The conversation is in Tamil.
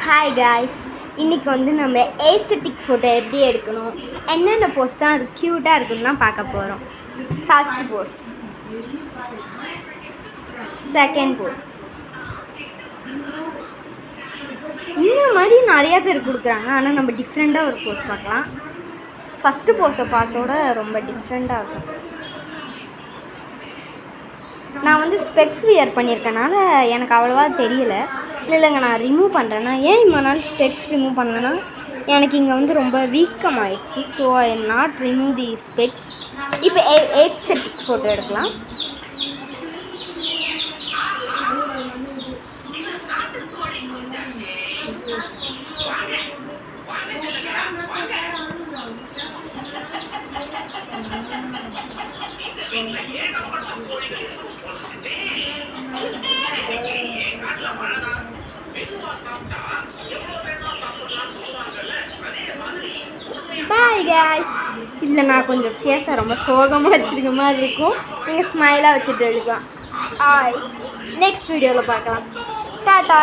ஹாய் காய்ஸ், இன்றைக்கி வந்து நம்ம ஏஸ்தட்டிக் ஃபோட்டோ எப்படி எடுக்கணும், என்னென்ன போஸ் தான் அது க்யூட்டாக இருக்குன்னு பார்க்க போகிறோம். ஃபர்ஸ்ட் போஸ், செகண்ட் போஸ், இந்த மாதிரி நிறையா பேர் கொடுக்குறாங்க. ஆனால் நம்ம டிஃப்ரெண்ட்டாக ஒரு போஸ் பார்க்கலாம். ஃபஸ்ட்டு போஸோட ரொம்ப டிஃப்ரெண்ட்டாக இருக்கும். நான் வந்து ஸ்பெக்ஸ் வியர் பண்ணியிருக்கனால எனக்கு அவ்வளோவா தெரியலை. இல்லைங்க, நான் ரிமூவ் பண்ணுறேன்னா ஏன் இவ்வளோ நாள் ஸ்பெக்ஸ் ரிமூவ் பண்ணேன்னா எனக்கு இங்கே வந்து ரொம்ப வீக்கமாகிடுச்சு. So I am not remove the specs. இப்போ ஏஸ்தட்டிக் ஃபோட்டோ எடுக்கலாம். Bye guys. இல்லை, நான் கொஞ்சம் ஃபேஸை ரொம்ப சோகமாக வச்சுருக்க மாதிரி இருக்கும். நீங்கள் ஸ்மைலாக வச்சுட்டு எடுக்கலாம். நெக்ஸ்ட் வீடியோவில் பார்க்கலாம். டாட்டா.